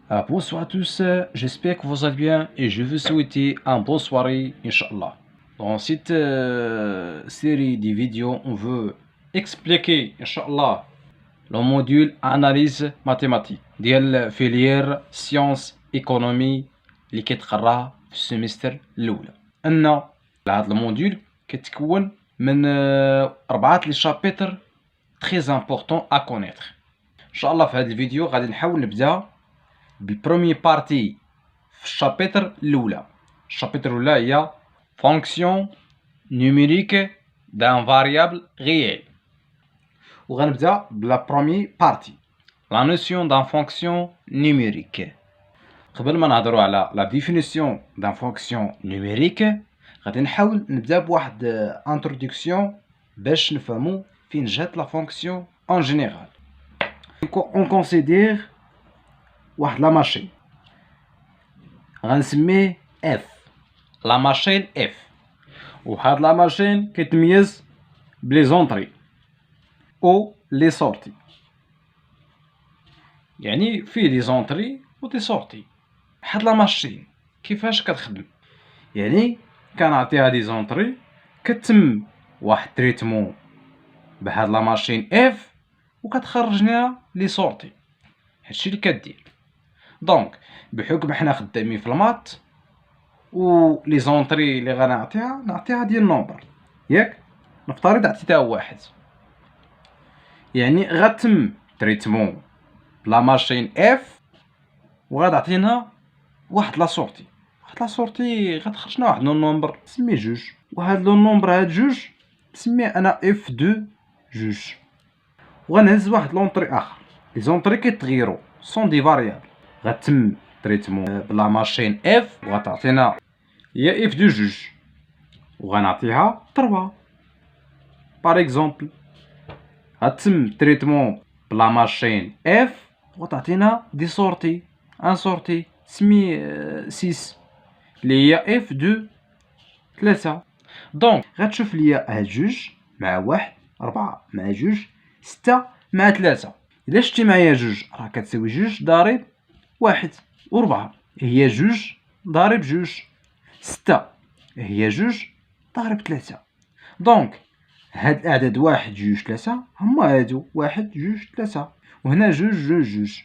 Bonsoir à tous, j'espère que vous allez bien et je veux souhaiter un bon soirée, Inch'Allah. Dans cette série de vidéos, on veut expliquer, Inch'Allah, le module analyse mathématique ديال filière sciences économie اللي كيتقرا في السيمستر الأولى. أن هذا الموديول كيتكون من 4 لي شابيتر très important à connaître. Inch'Allah في هذا الفيديو غادي نحاول نبدا بالبروميي بارتي في الشابيتر الأولى. الشابيتر الأولى هي fonction numérique d'un variable réel. وغنبدا بلا بروميي بارتي la notion d'un fonction numérique. قبل ما نهضروا على la définition d'un fonction numérique غادي نحاول نبدا بواحد introduction باش نفهموا فين جات la fonction en général. On considère واحد لا ماشين غنسميه F، لا ماشين F، وهاد لا ماشين كيتميز بلي زونطري او لي سورتي، يعني فيه لي زونطري و دي سورتي. هاد لا ماشين كيفاش كتخدم؟ يعني كنعطيها لي زونطري كتم واحد تريتمون بهاد لا ماشين F وكتخرج لنا لي سورتي. هادشي اللي كدير. دونك بحكم حنا خدامين في المات و لي زونطري اللي نعطيها ديال نومبر، ياك نفترض عطيتها واحد، يعني غتم تريتمون بلا ماشين اف وغتعطينا واحد لا سورتي. واحد لا سورتي غتخرج لنا واحد النومبر نسميه جوج، وهاد لو نومبر هاد جوج نسميه انا اف دو جوج. وغنهز واحد لونطري اخر. لي زونطري كيتغيرو سون دي فاريابل. غتم تريتمون بلا ماشين اف وغتعطينا هي اف دو جوج وغنعطيها 3. باغ اكزومبل غتم تريتمون بلا ماشين اف وغتعطينا دي سورتي، ان سورتي سمي 6 اللي هي اف دو 3. دونك غتشوف ليا هاد جوج مع واحد 4 مع جوج 6 مع 3. الا شتي معايا جوج راه كتساوي جوج ضارب واحد و4 هي جوج ضارب جوج، 6 هي جوج ضارب 3. دونك هاد الأعداد واحد جوج 3 هما هادو واحد جوج 3 وهنا جوج جوج جوج.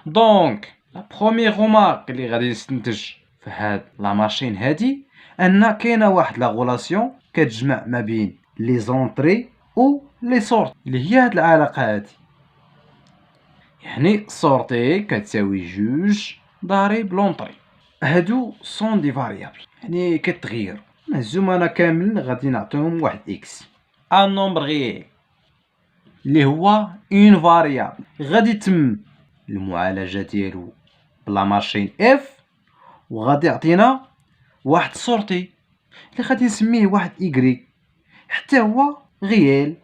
دونك لا بروميير غومارك اللي غادي نستنتج في هاد لا ماشين هادي أن كاينة واحد لا غولاسيون كتجمع ما بين لي زونطري و لي سورتي اللي هي هاد العلاقة هادي، يعني سورتي كتساوي جوج ضارب لونطري. هادو سون دي فاريابل يعني كتغير. نهزوم انا كامل غادي نعطيهم واحد اكس ان نومبر غيال اللي هو اون فاريابل. غادي يتم المعالجه ديالو بلا ماشين اف وغادي يعطينا واحد سورتي اللي غادي نسميه واحد ايكغيك حتى هو غيال،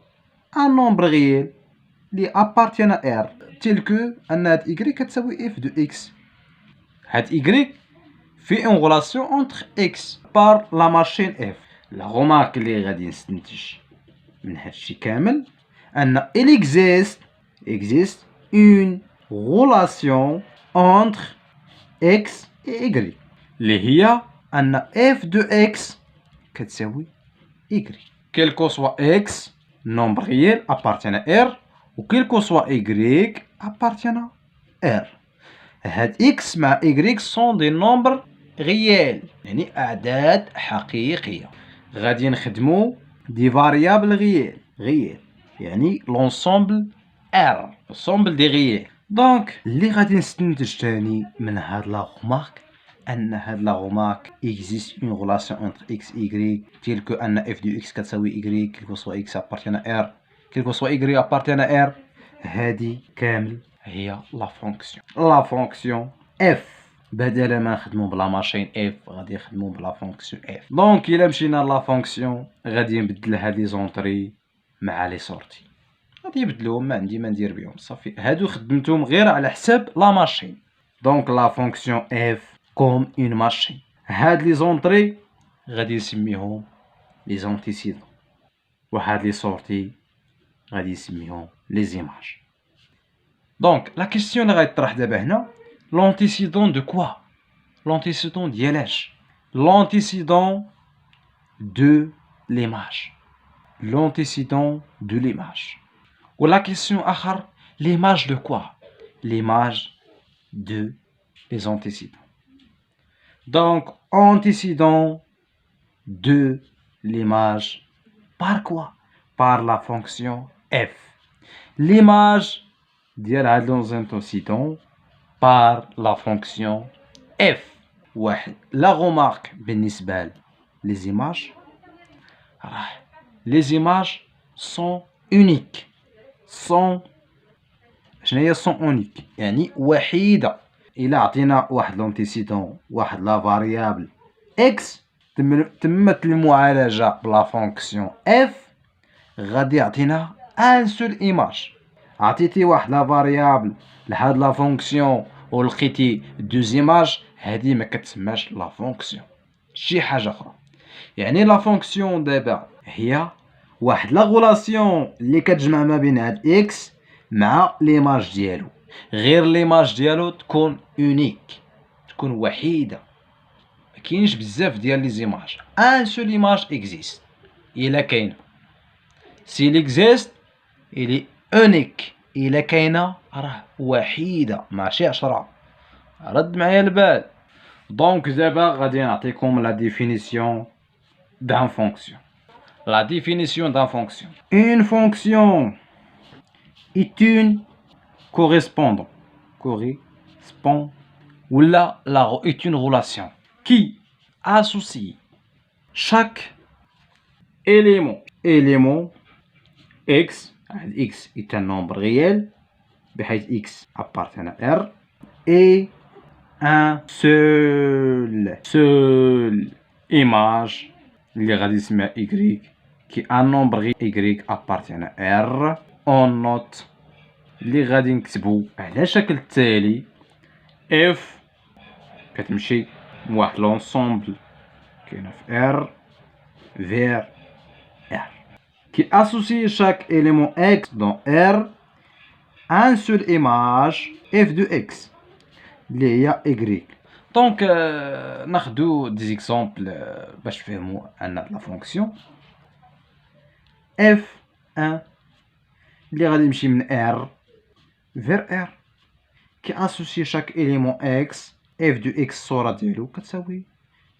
ان نومبر غيال اللي ابارتيان ار تيلكو ان هاد ايكغيك كتساوي اف دو اكس. هاد ايكغيك في اون غولاسيون اونتر اكس بار لا ماشين اف. لا غومارك اللي غادي نستنتج من هادشي كامل ان il existe une relation entre x et y اللي هي ان f de x كتساوي y quel que soit x nombre réel appartient à r و quel que soit y appartient à r. هاد x مع y sont des nombres غيال يعني أعداد حقيقية. غادي نخدمو دي فاريابل غيال يعني لونسومبل R، لونسومبل دي غيال. دونك اللي غادي نستنتج تاني من هاد لا غومارك أن هاد لا غومارك existe une relation entre x et y تيل كو أن f دو x كتساوي y كيلكو سوا x appartient à R كيلكو سوا y appartient à R. هادي كامل هي لا فونكسيون f. بدل ما نخدمو بلا ماشين اف غادي نخدمو بلا فونكسيون اف. دونك الا مشينا لا فونكسيون غادي نبدل هاد لي زونطري مع لي سورتي، غادي نبدلوهم، ما عندي ما ندير بهم صافي. هادو خدمتهم غير على حساب لا ماشين. دونك لا فونكسيون اف كوم اون ماشين. هاد لي زونطري غادي نسميهم لي زونتيسيدون وهاد لي سورتي غادي نسميهم لي زيماج. دونك لا كيسيون اللي غيطرح دابا هنا l'antécédent de quoi? L'antécédent ديالاش. L'antécédent de l'image. L'antécédent de l'image. Ou la question آخر, l'image de quoi? L'image de les antécédents. Donc, antécédent de l'image par quoi? Par la fonction f. L'image ديال هاد l'antécédent par la fonction f. واحد. La remarque بالنسبة les images. Les images sont uniques. sont uniques. يعني وحيدة. إلا عطينا واحد l'antécédent واحد لا variable x تمت المعالجة بلا فونكسيون f غادي يعطينا ان سول ايماج. عطيتي واحد لا فاريابل لهاد لا فونكسيون ولقيتي دو زيماج، هادي ما كتسماش لا فونكسيون، شي حاجه اخرى. يعني لا فونكسيون دابا هي واحد لا غولاسيون اللي كتجمع ما بين هاد اكس مع ليماج ديالو، غير ليماج ديالو تكون اونيك، تكون وحيده، ما كاينش بزاف ديال لي زيماج. ان سول ايماج اكزيست. الا كاينه s'il existe il est unique. إلا كاينة راه وحيدة ماشي 10. رد معايا البال. دونك دابا غادي نعطيكم لا définition d'un fonction. La définition d'un fonction. Une fonction est une correspondant ou est une relation qui associe chaque élément x est un nombre réel بحيث x appartient à R et un seul image اللي غادي يسمى y qui un nombre y appartient à R. on note اللي غادي نكتبو على شكل التالي: f كتمشي من واحد لونسومبل كاينه في R vers R qui associe chaque élément x dans R à une seule image f de x اللي هي y. دونك ناخدو دي زيكزامبل باش تفهموا ان لا فونكسيون f1 اللي غادي يمشي من R vers R qui associe chaque élément x f de x الصورة ديالو كتساوي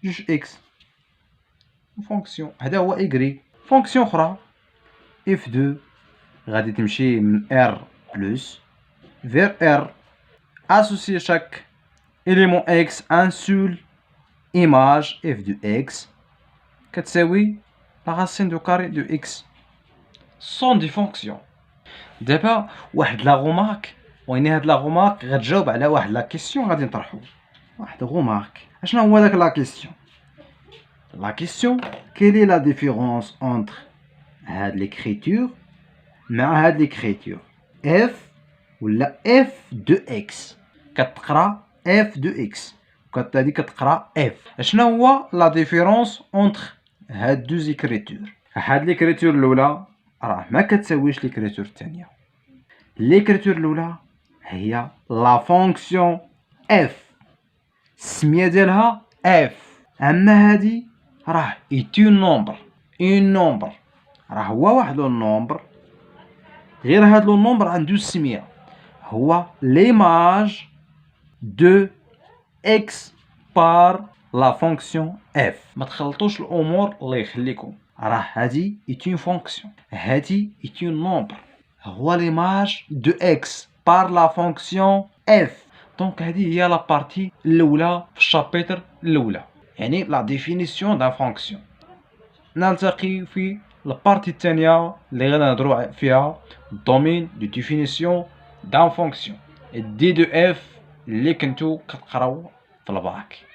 2x. فونكسيون هذا هو y. فونكسيون اخرى f2 غادي تمشي من R plus vers R associer chaque élément x un seul image f de x كتساوي la racine de carré de x. sont des fonctions. دابا واحد لا غومارك، وين هاد لا غومارك غتجاوب على واحد لا كيسيون غادي نطرحو. واحد غومارك، اشنا هو داك لا كيسيون؟ لا كيسيون quelle est la différence entre هاد l'écriture مع هاد l'écriture f ولا f de x؟ كتقرا f de x وكتادي كتقرا f. اشنا هو لا ديفيرونس اونتر هاد دو زيكريتور؟ هاد ليكريتور الاولى راه ما كتساويش ليكريتور الثانيه. ليكريتور الاولى هي لا فونكسيون f، السميه ديالها f. اما هادي راه ايت اون نومبر، راه هو واحد لو نومبر، غير هاد لو نومبر عنده السميه هو ليماج دو x par la fonction f. ما تخلطوش الامور الله يخليكم، راه هادي est une fonction، هادي est un nombre، هو l'image de x par la fonction f. دونك هادي هي لا بارتي الاولى في الشابيتر الاولى، يعني لا ديفينيسيون دان فونكسيون. نلتقي في البارتي الثانيه اللي غادي نهضروا فيها الدومين دو ديفينيسيون دان فونكسيون دي دو اف اللي كنتو كتقراو في الباك.